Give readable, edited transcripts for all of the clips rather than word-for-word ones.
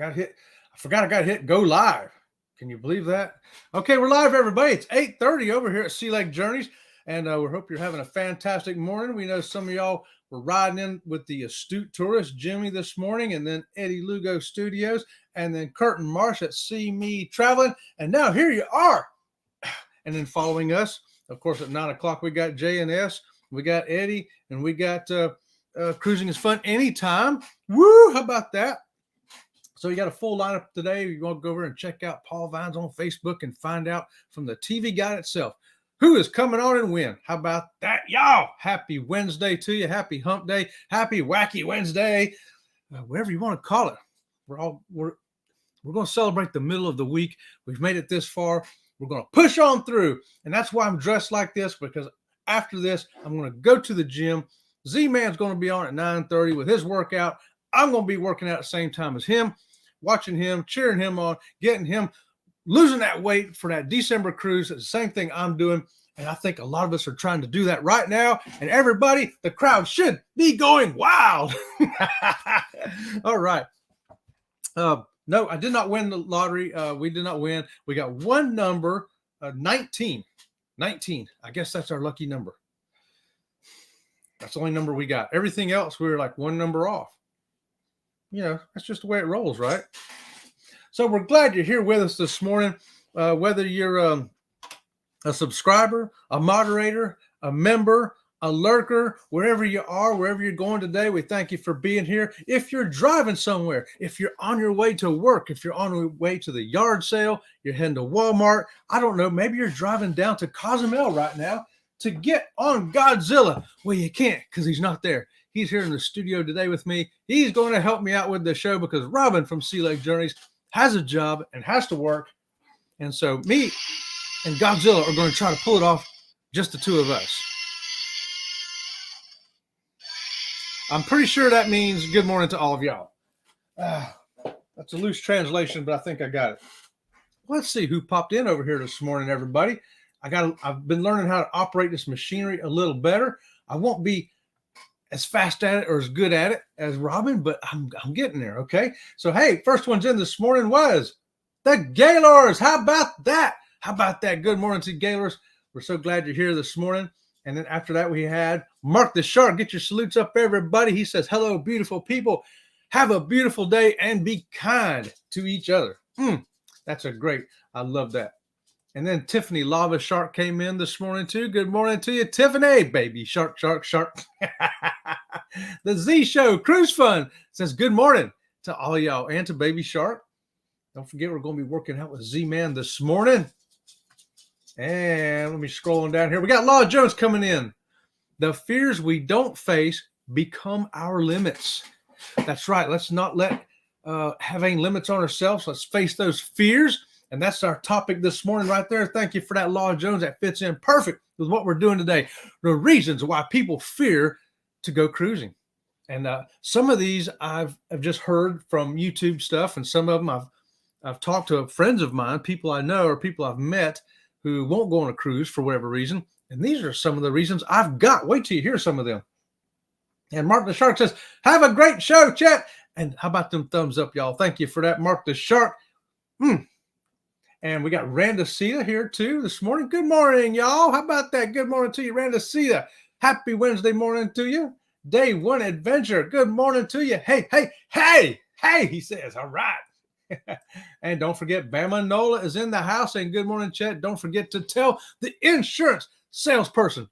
I forgot I got to hit go live. Can you believe that? Okay, we're live, everybody. It's 8:30 over here at Sea Lake Journeys, and we hope you're having a fantastic morning. We know some of y'all were riding in with the astute tourist Jimmy this morning, and then Eddie Lugo Studios, and then Curtin Marsh at See Me Traveling, and now here you are. And then following us, of course, at 9 o'clock, we got J&S, we got Eddie, and we got Cruising is Fun Anytime. Woo! How about that? So you got a full lineup today. You want to go over and check out Paul Vines on Facebook and find out from the TV guide itself who is coming on and when. How about that, y'all? Happy Wednesday to you. Happy Hump Day. Happy Wacky Wednesday. Whatever you want to call it. We're going to celebrate the middle of the week. We've made it this far. We're going to push on through, and that's why I'm dressed like this, because after this, I'm going to go to the gym. Z-Man's going to be on at 9:30 with his workout. I'm going to be working out at the same time as him, watching him, cheering him on, getting him losing that weight for that December cruise. It's the same thing I'm doing, and I think a lot of us are trying to do that right now, and everybody, the crowd should be going wild. All right. No, I did not win the lottery. We did not win. We got one number, 19. 19. I guess that's our lucky number. That's the only number we got. Everything else, we were like one number off. You know, that's just the way it rolls, right? So we're glad you're here with us this morning. Whether you're a subscriber, a moderator, a member, a lurker, wherever you are, wherever you're going today, we thank you for being here. If you're driving somewhere, if you're on your way to work, if you're on your way to the yard sale, you're heading to Walmart, I don't know, maybe you're driving down to Cozumel right now to get on Godzilla. Well, you can't because he's not there. He's here in the studio today with me. He's going to help me out with the show because Robin from Sea Lake Journeys has a job and has to work. And so me and Godzilla are going to try to pull it off, just the two of us. I'm pretty sure that means good morning to all of y'all. That's a loose translation, but I think I got it. Let's see who popped in over here this morning, everybody. I've been learning how to operate this machinery a little better. I won't be as fast at it or as good at it as Robin, but I'm getting there, okay? So, hey, first one's in this morning was the Gaylors. How about that? How about that? Good morning to Gaylors. We're so glad you're here this morning. And then after that, we had Mark the Shark. Get your salutes up, everybody. He says, hello, beautiful people. Have a beautiful day and be kind to each other. That's a great. I love that. And then Tiffany Lava Shark came in this morning too. Good morning to you, Tiffany, baby shark, shark, shark. The Z Show Cruise Fun says good morning to all y'all and to Baby Shark. Don't forget, we're going to be working out with Z-Man this morning. And let me scroll on down here. We got Law Jones coming in. The fears we don't face become our limits. That's right. Let's not let have any limits on ourselves. Let's face those fears. And that's our topic this morning right there. Thank you for that, Law Jones. That fits in perfect with what we're doing today. The reasons why people fear to go cruising. And some of these I've just heard from YouTube stuff, and some of them I've talked to friends of mine, people I know or people I've met who won't go on a cruise for whatever reason. And these are some of the reasons I've got. Wait till you hear some of them. And Mark the Shark says, have a great show, chat. And how about them thumbs up, y'all? Thank you for that, Mark the Shark. And we got Randacita here too this morning. Good morning, y'all. How about that? Good morning to you, Randacita. Happy Wednesday morning to you. Day one adventure. Good morning to you. Hey, he says. All right. And don't forget, Bama Nola is in the house. And good morning, Chet. Don't forget to tell the insurance salesperson.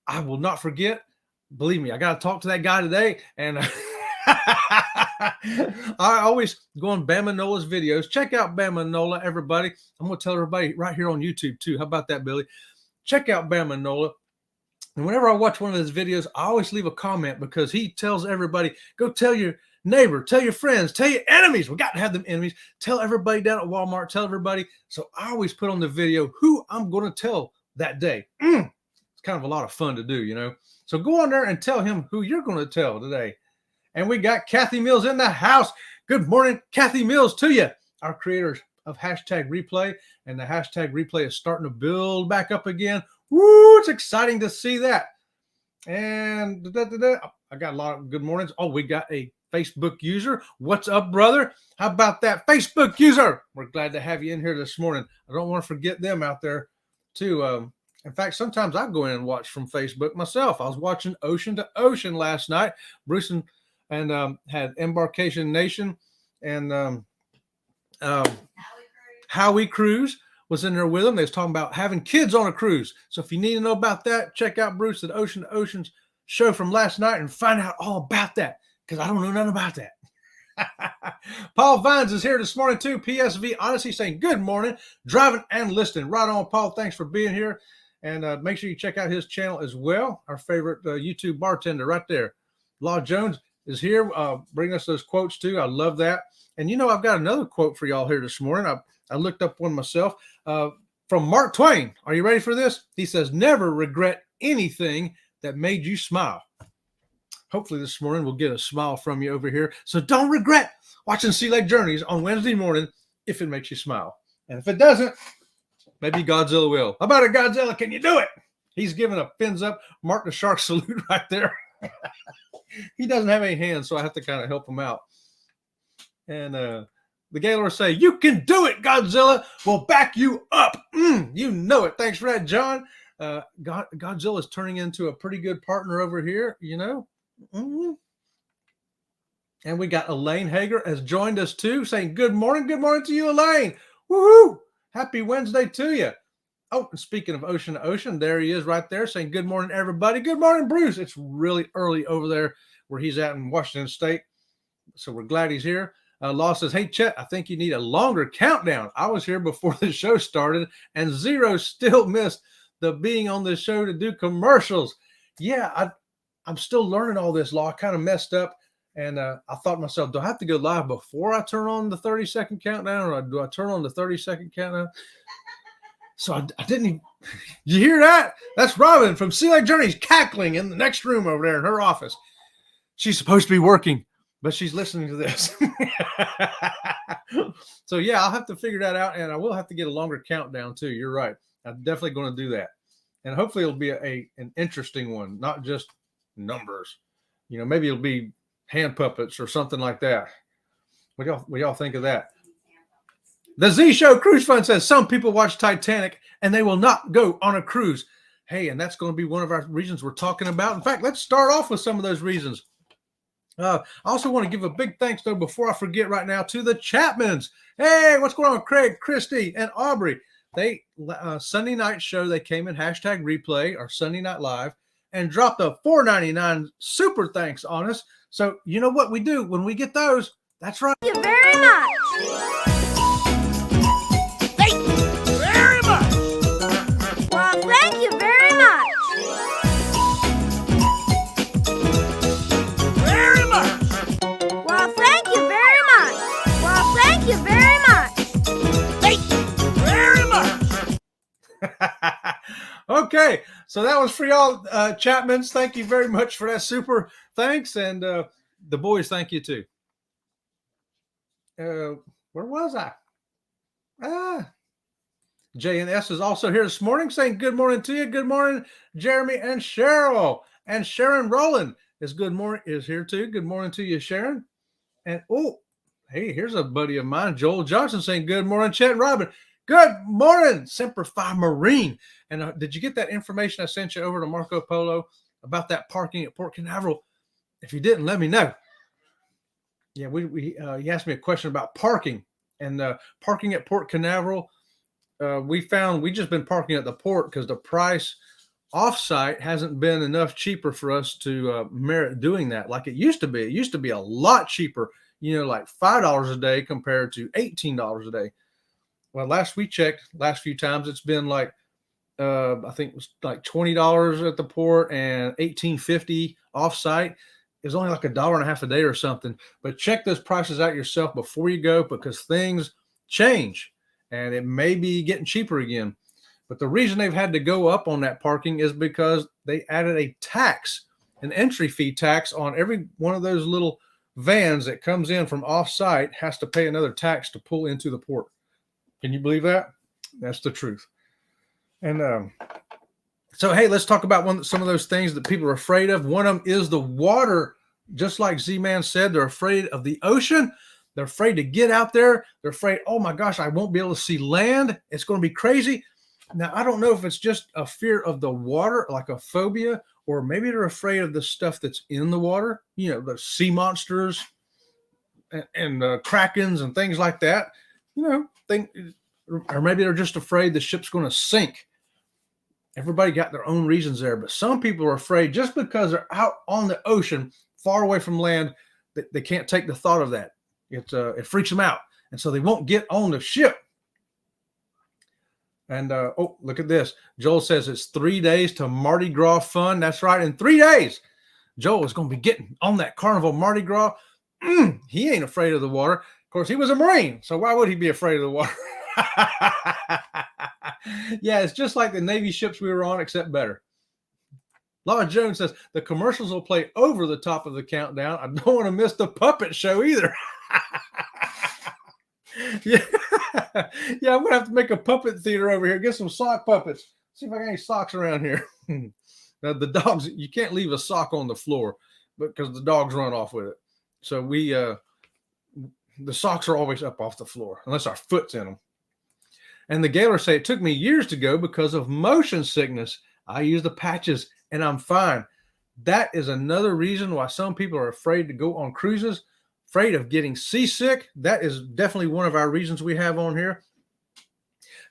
I will not forget. Believe me, I got to talk to that guy today. And I always go on Bama Nola's videos. Check out Bama Nola, everybody. I'm going to tell everybody right here on YouTube, too. How about that, Billy? Check out Bama Nola. And whenever I watch one of his videos, I always leave a comment because he tells everybody, go tell your neighbor, tell your friends, tell your enemies. We got to have them enemies. Tell everybody down at Walmart, tell everybody. So I always put on the video who I'm going to tell that day. It's kind of a lot of fun to do, you know. So go on there and tell him who you're going to tell today. And we got Kathy Mills in the house. Good morning, Kathy Mills, to you. Our creators of hashtag replay. And the hashtag replay is starting to build back up again. Woo, it's exciting to see that. And I got a lot of good mornings. Oh, we got a Facebook user. What's up, brother? How about that Facebook user? We're glad to have you in here this morning. I don't want to forget them out there too. In fact, sometimes I go in and watch from Facebook myself. I was watching Ocean to Ocean last night. Bruce and had Embarkation Nation and Howie Cruise was in there with them. They was talking about having kids on a cruise. So if you need to know about that, check out Bruce at Ocean to Ocean's show from last night and find out all about that, because I don't know nothing about that. Paul Vines is here this morning too. PSV Odyssey saying good morning, driving and listening. Right on, Paul. Thanks for being here. And make sure you check out his channel as well. Our favorite YouTube bartender right there. Law Jones is here. Bring us those quotes too. I love that. And you know, I've got another quote for y'all here this morning. I looked up one myself from Mark Twain. Are you ready for this? He says, never regret anything that made you smile. Hopefully this morning we'll get a smile from you over here. So don't regret watching Sea Lake Journeys on Wednesday morning if it makes you smile. And if it doesn't, maybe Godzilla will. How about it, Godzilla? Can you do it? He's giving a fins up, Mark the Shark salute right there. He doesn't have any hands, so I have to kind of help him out. And the Gaylords say, you can do it, Godzilla. We'll back you up. You know it. Thanks for that, John. Godzilla is turning into a pretty good partner over here, you know. Mm-hmm. And we got Elaine Hager has joined us too, saying good morning. Good morning to you, Elaine. Woohoo! Happy Wednesday to you. Oh, and speaking of Ocean to Ocean, there he is right there saying good morning, everybody. Good morning, Bruce. It's really early over there where he's at in Washington State. So we're glad he's here. Law says, hey, Chet, I think you need a longer countdown. I was here before the show started, and Zero still missed the being on the show to do commercials. Yeah, I'm still learning all this, Law. I kind of messed up, and I thought to myself, do I have to go live before I turn on the 30-second countdown, or do I turn on the 30-second countdown? So I didn't even, you hear that? That's Robin from Sea Lake Journeys cackling in the next room over there in her office. She's supposed to be working, but she's listening to this. So yeah, I'll have to figure that out, and I will have to get a longer countdown too. You're right. I'm definitely going to do that. And hopefully it'll be an interesting one, not just numbers. You know, maybe it'll be hand puppets or something like that. What y'all think of that? The Z Show Cruise Fund says some people watch Titanic and they will not go on a cruise. Hey, and that's going to be one of our reasons we're talking about. In fact, let's start off with some of those reasons. I also want to give a big thanks, though, before I forget right now, to the Chapmans. Hey, what's going on, Craig, Christy, and Aubrey? They Sunday night show, they came in #replay or Sunday Night Live and dropped a $4.99 super thanks on us. So you know what we do when we get those? That's right. Thank you very much. Thank you very much. Well, thank you very much. Very much. Well, thank you very much. Well, thank you very much. Thank you very much. Okay, so that was for y'all, Chapmans. Thank you very much for that super thanks, and the boys, thank you too. Where was I? JNS is also here this morning saying good morning to you. Good morning, Jeremy and Cheryl. And Sharon Rowland is here too. Good morning to you, Sharon. And hey, here's a buddy of mine, Joel Johnson, saying good morning, Chet and Robin. Good morning, Semper Fi Marine. And did you get that information I sent you over to Marco Polo about that parking at Port Canaveral? If you didn't, let me know. Yeah, he asked me a question about parking, and parking at Port Canaveral. We just been parking at the port because the price offsite hasn't been enough cheaper for us to merit doing that like it used to be. It used to be a lot cheaper, like $5 a day compared to $18 a day. Well, last we checked, last few times, it's been like, I think it was like $20 at the port and $18.50 offsite. It was only like $1.50 a day or something. But check those prices out yourself before you go, because things change and it may be getting cheaper again. But the reason they've had to go up on that parking is because they added a tax, an entry fee tax on every one of those little vans that comes in from offsite has to pay another tax to pull into the port. Can you believe that? That's the truth. And so, hey, let's talk about some of those things that people are afraid of. One of them is the water, just like Z-Man said, they're afraid of the ocean. They're afraid to get out there. They're afraid, oh my gosh, I won't be able to see land. It's going to be crazy. Now, I don't know if it's just a fear of the water, like a phobia, or maybe they're afraid of the stuff that's in the water, the sea monsters and krakens and things like that, or maybe they're just afraid the ship's going to sink. Everybody got their own reasons there, but some people are afraid just because they're out on the ocean, far away from land, that they can't take the thought of that. It freaks them out, and so they won't get on the ship. And oh, look at this. Joel says it's 3 days to Mardi Gras fun. That's right. In 3 days, Joel is going to be getting on that carnival Mardi Gras. He ain't afraid of the water. Of course, he was a Marine, so why would he be afraid of the water? Yeah, it's just like the Navy ships we were on, except better. Laura Jones says the commercials will play over the top of the countdown. I don't want to miss the puppet show either. Yeah, I'm gonna have to make a puppet theater over here. Get some sock puppets. See if I got any socks around here. Now, the dogs, you can't leave a sock on the floor because the dogs run off with it. So the socks are always up off the floor unless our foot's in them. And the Gaylors say it took me years to go because of motion sickness. I use the patches and I'm fine. That is another reason why some people are afraid to go on cruises. Afraid of getting seasick. That is definitely one of our reasons we have on here.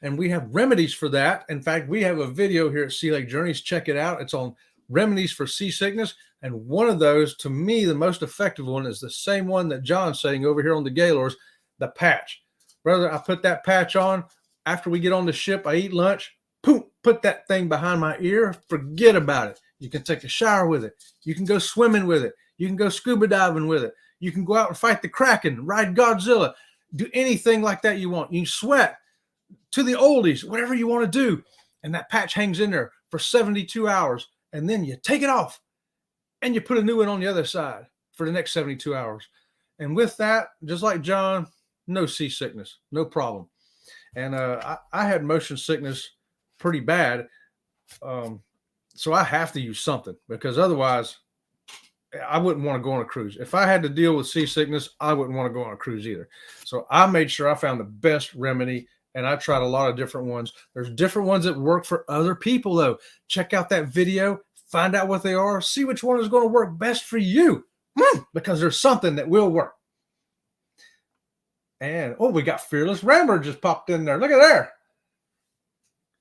And we have remedies for that. In fact, we have a video here at Sea Lake Journeys. Check it out. It's on remedies for seasickness. And one of those, to me, the most effective one is the same one that John's saying over here on the Gaylors, the patch. Brother, I put that patch on. After we get on the ship, I eat lunch. Poof, put that thing behind my ear. Forget about it. You can take a shower with it. You can go swimming with it. You can go scuba diving with it. You can go out and fight the Kraken, ride Godzilla, do anything like that you want. You can sweat to the oldies, whatever you want to do. And that patch hangs in there for 72 hours. And then you take it off and you put a new one on the other side for the next 72 hours. And with that, just like John, no seasickness, no problem. And I had motion sickness pretty bad. So I have to use something because otherwise I wouldn't want to go on a cruise. If I had to deal with seasickness, I wouldn't want to go on a cruise either. So I made sure I found the best remedy, and I tried a lot of different ones. There's different ones that work for other people, though. Check out that video, find out what they are, see which one is going to work best for you, because there's something that will work. And, oh, we got Fearless Rambler just popped in there. Look at there.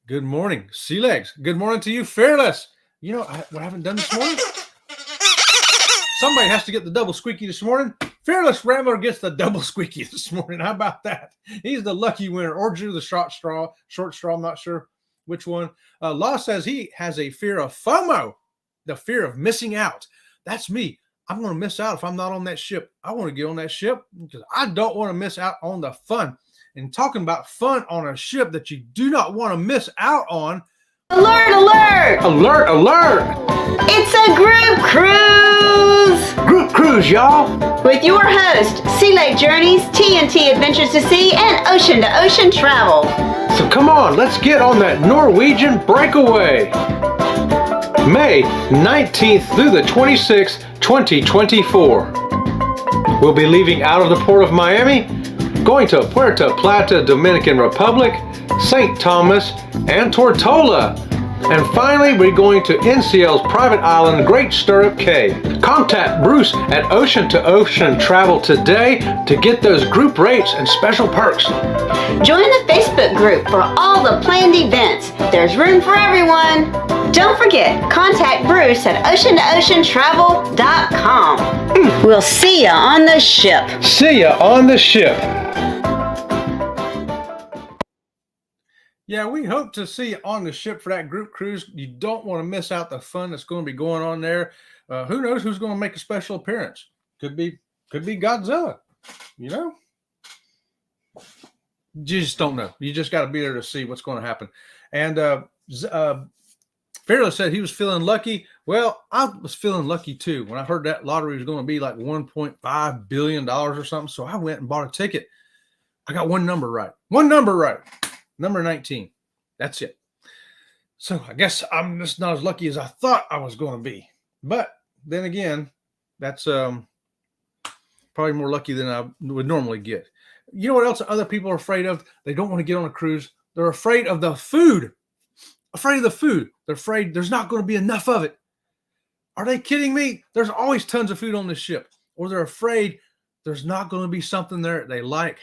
Good morning, Sea Legs. Good morning to you, Fearless. You know what I haven't done this morning? Somebody has to get the double squeaky this morning. Fearless Rambler gets the double squeaky this morning. How about that? He's the lucky winner. Or Drew the short straw. I'm not sure which one. Law says he has a fear of FOMO, the fear of missing out. That's me. I'm going to miss out if I'm not on that ship. I want to get on that ship because I don't want to miss out on the fun. And talking about fun on a ship that you do not want to miss out on. Alert, alert! Alert, alert! It's a group cruise! Group cruise, y'all! With your host, Sea Lake Journeys, TNT Adventures to Sea, and Ocean to Ocean Travel. So come on, let's get on that Norwegian breakaway. May 19th through the 26th, 2024. We'll be leaving out of the port of Miami, going to Puerto Plata, Dominican Republic, St. Thomas, and Tortola. And finally, we're going to NCL's private island, Great Stirrup Cay. Contact Bruce at Ocean to Ocean Travel today to get those group rates and special perks. Join the Facebook group for all the planned events. There's room for everyone. Don't forget, contact Bruce at oceantoceantravel.com. We'll see ya on the ship. See ya on the ship. Yeah, we hope to see you on the ship for that group cruise. You don't want to miss out the fun that's going to be going on there. Who knows who's going to make a special appearance? Could be Godzilla, you know? You just don't know. You just got to be there to see what's going to happen. And Fearless said he was feeling lucky. Well, I was feeling lucky too when I heard that lottery was going to be like $1.5 billion or something. So I went and bought a ticket. I got one number right. Number 19. That's it. So I guess I'm just not as lucky as I thought I was going to be. But then again, That's probably more lucky than I would normally get. You know what else other people are afraid of? They don't want to get on a cruise. They're afraid of the food. Afraid of the food. They're afraid there's not going to be enough of it. Are they kidding me? There's always tons of food on this ship. Or they're afraid there's not going to be something there they like.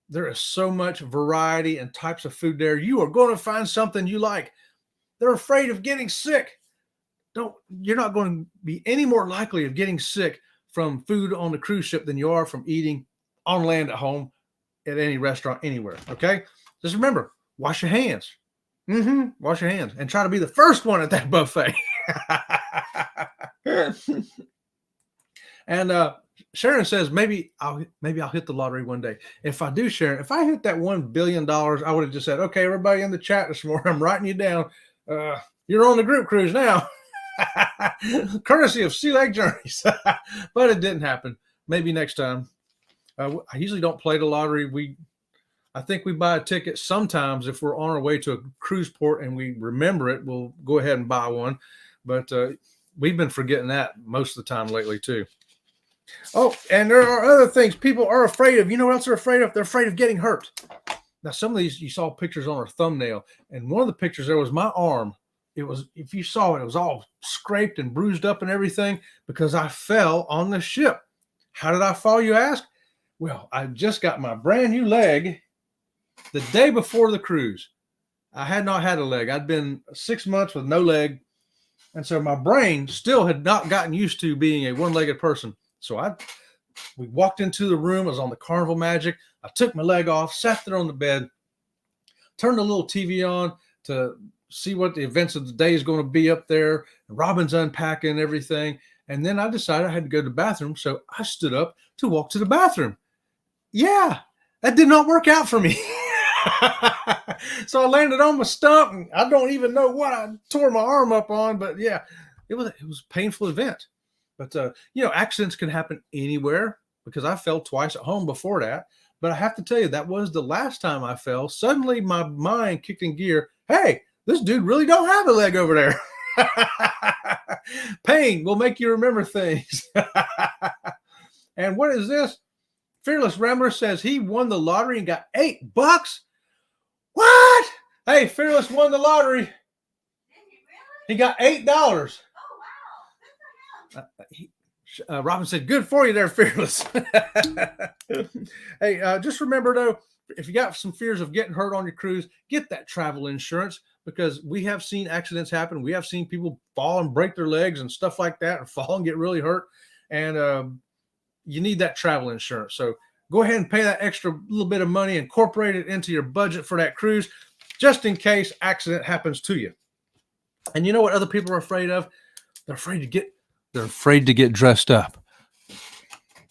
There is so much variety and types of food there. You are going to find something you like. They're afraid of getting sick. You're not going to be any more likely of getting sick from food on the cruise ship than you are from eating on land at home at any restaurant anywhere. Okay? Just remember, wash your hands. Wash your hands and try to be the first one at that buffet. And Sharon says maybe I'll hit the lottery one day. If I do, Sharon, if I hit that $1 billion, I would have just said, okay, everybody in the chat this morning, I'm writing you down. You're on the group cruise now. Courtesy of Sea Lake Journeys. But it didn't happen. Maybe next time. I usually don't play the lottery. I think we buy a ticket sometimes if we're on our way to a cruise port and we remember it, we'll go ahead and buy one. But we've been forgetting that most of the time lately too. Oh, and there are other things people are afraid of. You know what else they're afraid of? They're afraid of getting hurt. Now, some of these you saw pictures on our thumbnail, and one of the pictures there was my arm. It was, if you saw it, it was all scraped and bruised up and everything because I fell on the ship. How did I fall, you ask? Well, I just got my brand new leg the day before the cruise. I had not had a leg. I'd been 6 months with no leg. And so my brain still had not gotten used to being a one-legged person. So we walked into the room. I was on the Carnival Magic. I took my leg off, sat there on the bed, turned the little TV on to see what the events of the day is going to be up there. And Robin's unpacking everything. And then I decided I had to go to the bathroom. So I stood up to walk to the bathroom. Yeah, that did not work out for me. So I landed on my stump, and I don't even know what I tore my arm up on, but yeah, it was a painful event. But accidents can happen anywhere because I fell twice at home before that. But I have to tell you, that was the last time I fell. Suddenly my mind kicked in gear. Hey, this dude really don't have a leg over there. Pain will make you remember things. And what is this? Fearless Rambler says he won the lottery and got $8. What? Hey, Fearless won the lottery. Did he really? He got $8. Oh, wow. Robin said, good for you there, Fearless. Hey, just remember, though, if you got some fears of getting hurt on your cruise, get that travel insurance because we have seen accidents happen. We have seen people fall and break their legs and stuff like that and fall and get really hurt. And you need that travel insurance. So go ahead and pay that extra little bit of money, incorporate it into your budget for that cruise, just in case accident happens to you. And you know what other people are afraid of? They're afraid to get dressed up.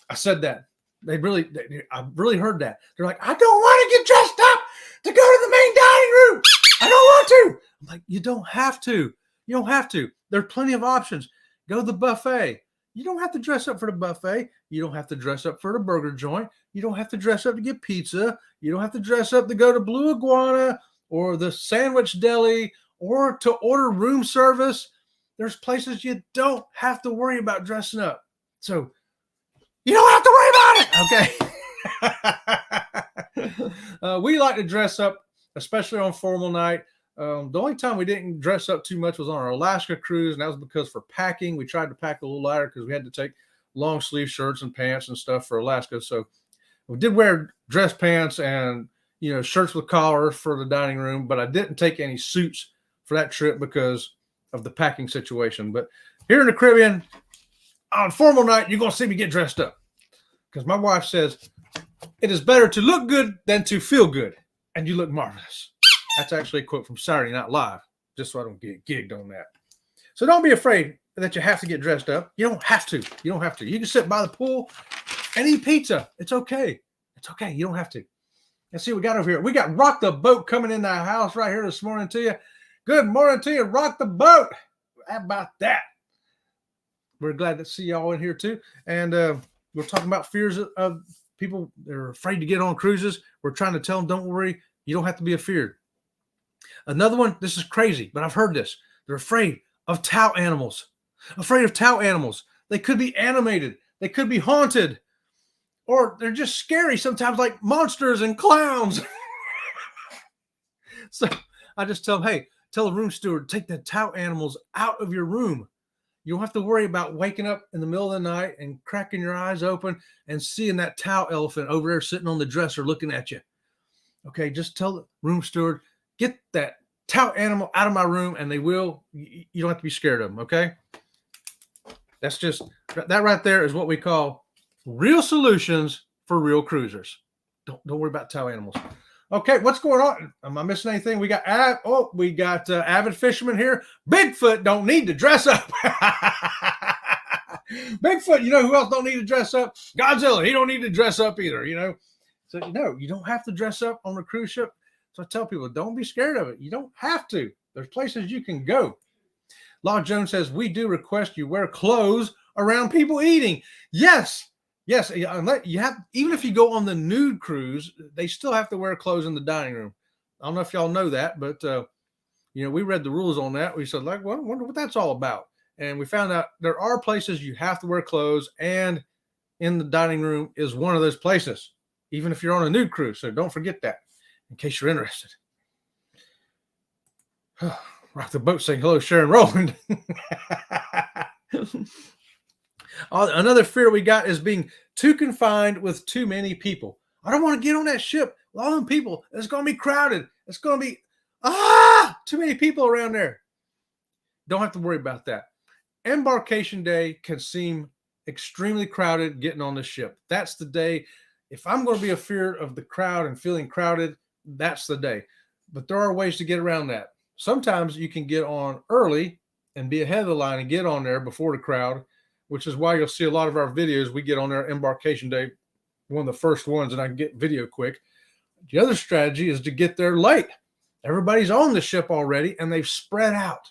I said that. I've really heard that. They're like, I don't want to get dressed up to go to the main dining room. I don't want to. I'm like, you don't have to. You don't have to. There are plenty of options. Go to the buffet. You don't have to dress up for the buffet. You don't have to dress up for the burger joint. You don't have to dress up to get pizza. You don't have to dress up to go to Blue Iguana or the Sandwich Deli or to order room service. There's places you don't have to worry about dressing up. So you don't have to worry about it. Okay. We like to dress up, especially on formal night. The only time we didn't dress up too much was on our Alaska cruise, and that was because for packing, we tried to pack a little lighter because we had to take long sleeve shirts and pants and stuff for Alaska. So we did wear dress pants and shirts with collars for the dining room, but I didn't take any suits for that trip because of the packing situation. But here in the Caribbean, on formal night, you're going to see me get dressed up because my wife says it is better to look good than to feel good, and you look marvelous. That's actually a quote from Saturday Night Live, just so I don't get gigged on that. So don't be afraid that you have to get dressed up. You don't have to. You don't have to. You can sit by the pool and eat pizza. It's okay. It's okay. You don't have to. Let's see what we got over here. We got Rock the Boat coming in the house right here this morning to you. Good morning to you, Rock the Boat. How about that? We're glad to see y'all in here too. And we're talking about fears of people that are afraid to get on cruises. We're trying to tell them, don't worry. You don't have to be afeared. Another one, this is crazy, but I've heard this. They're afraid of towel animals. Afraid of towel animals. They could be animated. They could be haunted. Or they're just scary sometimes, like monsters and clowns. So I just tell them, hey, tell the room steward, take the tout animals out of your room. You don't have to worry about waking up in the middle of the night and cracking your eyes open and seeing that towel elephant over there sitting on the dresser looking at you. Okay, just tell the room steward, get that towel animal out of my room, and they will. You don't have to be scared of them, okay? That's just, that right there is what we call real solutions for real cruisers. Don't worry about towel animals. Okay, what's going on? Am I missing anything? We got avid fisherman here. Bigfoot don't need to dress up. Bigfoot, you know who else don't need to dress up? Godzilla. He don't need to dress up either, you know. So you don't have to dress up on a cruise ship. So I tell people, don't be scared of it. You don't have to. There's places you can go. Law Jones says, we do request you wear clothes around people eating. Yes. Yes, you have, even if you go on the nude cruise, they still have to wear clothes in the dining room. I don't know if y'all know that, but we read the rules on that. We said, like, well, I wonder what that's all about. And we found out there are places you have to wear clothes, and in the dining room is one of those places, even if you're on a nude cruise. So don't forget that, in case you're interested. Rock the boat, saying hello, Sharon Rowland. Another fear we got is being too confined with too many people. I don't want to get on that ship with all them people. It's going to be crowded. It's going to be too many people around there. Don't have to worry about that. Embarkation day can seem extremely crowded getting on the ship. That's the day. If I'm going to be a fear of the crowd and feeling crowded, that's the day. But there are ways to get around that. Sometimes you can get on early and be ahead of the line and get on there before the crowd, which is why you'll see a lot of our videos. We get on there embarkation day, one of the first ones, and I can get video quick. The other strategy is to get there late. Everybody's on the ship already, and they've spread out.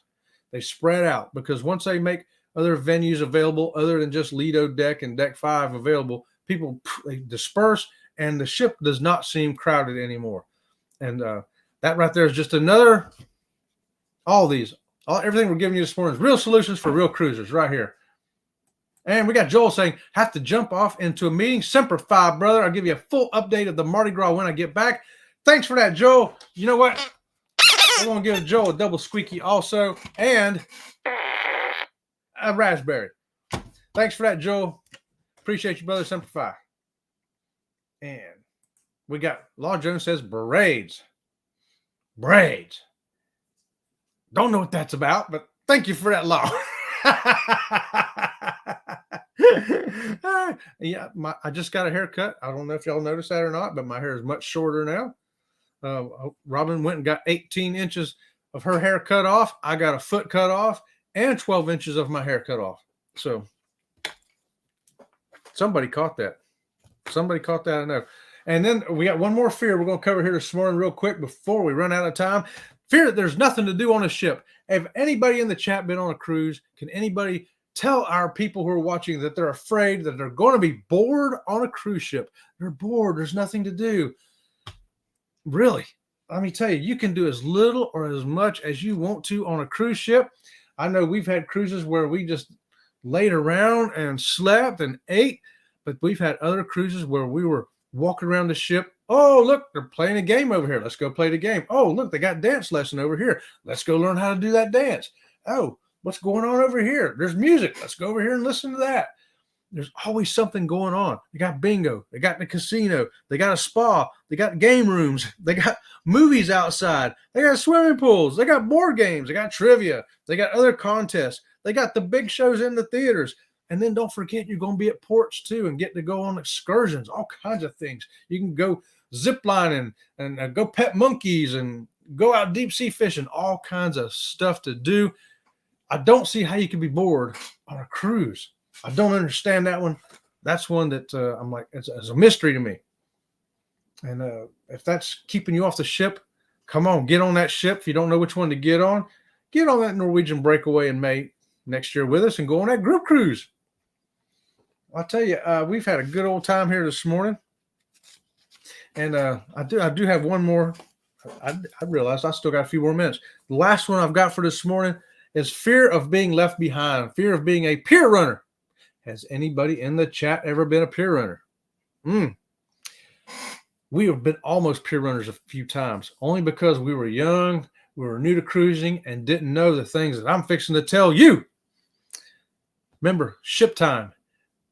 They spread out because once they make other venues available other than just Lido deck and deck 5 available, people, they disperse, and the ship does not seem crowded anymore. And that right there is just another, everything we're giving you this morning is real solutions for real cruisers right here. And we got Joel saying, have to jump off into a meeting. Semper Fi, brother. I'll give you a full update of the Mardi Gras when I get back. Thanks for that, Joel. You know what? I'm going to give Joel a double squeaky also, and a raspberry. Thanks for that, Joel. Appreciate you, brother. Semper Fi. And we got Law Jones says braids. Braids. Don't know what that's about, but thank you for that, Law. Yeah, I just got a haircut. I don't know if y'all noticed that or not, but my hair is much shorter now. Robin went and got 18 inches of her hair cut off. I got a foot cut off and 12 inches of my hair cut off. So somebody caught that. I know. And then we got one more fear we're going to cover here this morning real quick before we run out of time. Fear that there's nothing to do on a ship. Have anybody in the chat been on a cruise? Can anybody tell our people who are watching that they're afraid that they're going to be bored on a cruise ship? They're bored. There's nothing to do. Really, let me tell you, you can do as little or as much as you want to on a cruise ship. I know we've had cruises where we just laid around and slept and ate, but we've had other cruises where we were walking around the ship. Oh, look, they're playing a game over here. Let's go play the game. Oh, look, they got dance lesson over here. Let's go learn how to do that dance. Oh, what's going on over here? There's music. Let's go over here and listen to that. There's always something going on. They got bingo. They got the casino. They got a spa. They got game rooms. They got movies outside. They got swimming pools. They got board games. They got trivia. They got other contests. They got the big shows in the theaters. And then don't forget, you're going to be at ports too and get to go on excursions, all kinds of things. You can go zip lining and go pet monkeys and go out deep sea fishing, all kinds of stuff to do. I don't see how you can be bored on a cruise. I don't understand that one. That's one that I'm like, it's a mystery to me. And if that's keeping you off the ship, come on, get on that ship. If you don't know which one to get on that Norwegian Breakaway in May next year with us and go on that group cruise. I'll tell you, we've had a good old time here this morning. And I do have one more. I realized I still got a few more minutes. The last one I've got for this morning is fear of being left behind, fear of being a pier runner. Has anybody in the chat ever been a pier runner? We have been almost pier runners a few times, only because we were young, we were new to cruising, and didn't know the things that I'm fixing to tell you. Remember, ship time.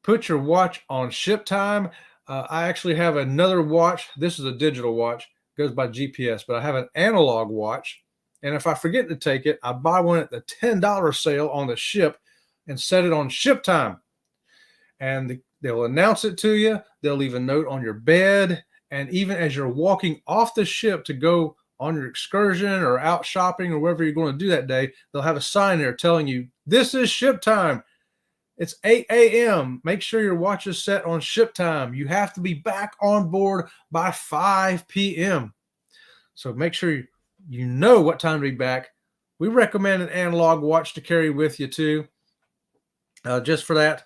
Put your watch on ship time. I actually have another watch. This is a digital watch. It goes by GPS, but I have an analog watch. And if I forget to take it, I buy one at the $10 sale on the ship and set it on ship time. And they'll announce it to you. They'll leave a note on your bed. And even as you're walking off the ship to go on your excursion or out shopping or wherever you're going to do that day, they'll have a sign there telling you, this is ship time. It's 8 a.m. Make sure your watch is set on ship time. You have to be back on board by 5 p.m. So make sure you know what time to be back. We recommend an analog watch to carry with you too, just for that.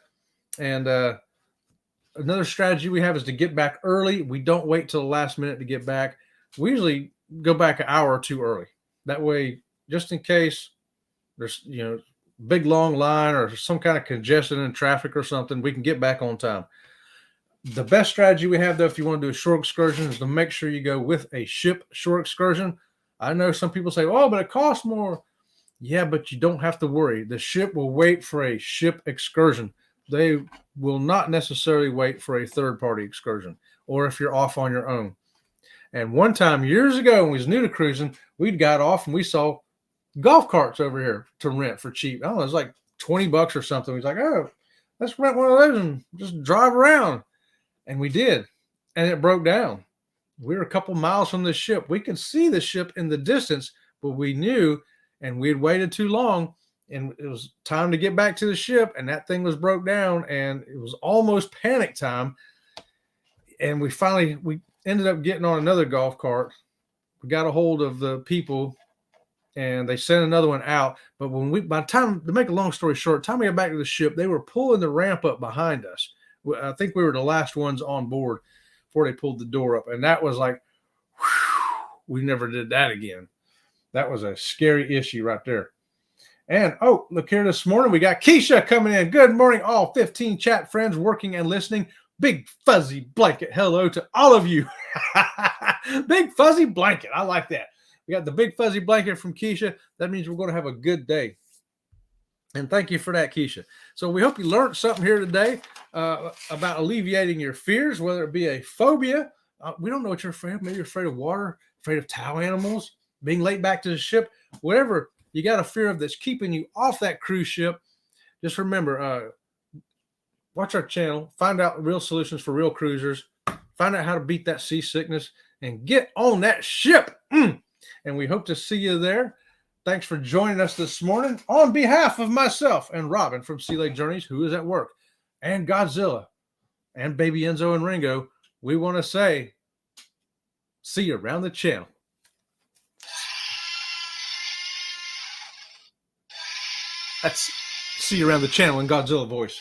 And another strategy we have is to get back early. We don't wait till the last minute to get back. We usually go back an hour or two early. That way, just in case there's, big long line or some kind of congestion in traffic or something, we can get back on time. The best strategy we have, though, if you want to do a shore excursion, is to make sure you go with a ship shore excursion. I know some people say, oh, but it costs more. Yeah, but you don't have to worry. The ship will wait for a ship excursion. They will not necessarily wait for a third-party excursion or if you're off on your own. And one time years ago when we was new to cruising, we'd got off and we saw golf carts over here to rent for cheap. I don't know, it was like $20 or something. We was like, oh, let's rent one of those and just drive around. And we did. And it broke down. We were a couple miles from the ship. We could see the ship in the distance, but we knew, and we had waited too long, and it was time to get back to the ship, and that thing was broke down, and it was almost panic time. And we ended up getting on another golf cart. We got a hold of the people, and they sent another one out. But by the time, to make a long story short, time we got back to the ship, they were pulling the ramp up behind us. I think we were the last ones on board before they pulled the door up. And that was like, whew, we never did that again. That was a scary issue right there. And, oh, look here this morning. We got Keisha coming in. Good morning, all 15 chat friends working and listening. Big fuzzy blanket. Hello to all of you. Big fuzzy blanket. I like that. We got the big fuzzy blanket from Keisha. That means we're going to have a good day. And thank you for that, Keisha. So we hope you learned something here today about alleviating your fears, whether it be a phobia. We don't know what you're afraid of. Maybe you're afraid of water, afraid of tow animals, being late back to the ship, whatever you got a fear of that's keeping you off that cruise ship. Just remember, watch our channel, find out real solutions for real cruisers, find out how to beat that seasickness, and get on that ship. And we hope to see you there. Thanks for joining us this morning. On behalf of myself and Robin from Sea Lake Journeys, who is at work, and Godzilla, and Baby Enzo and Ringo, we want to say, see you around the channel. That's see you around the channel in Godzilla voice.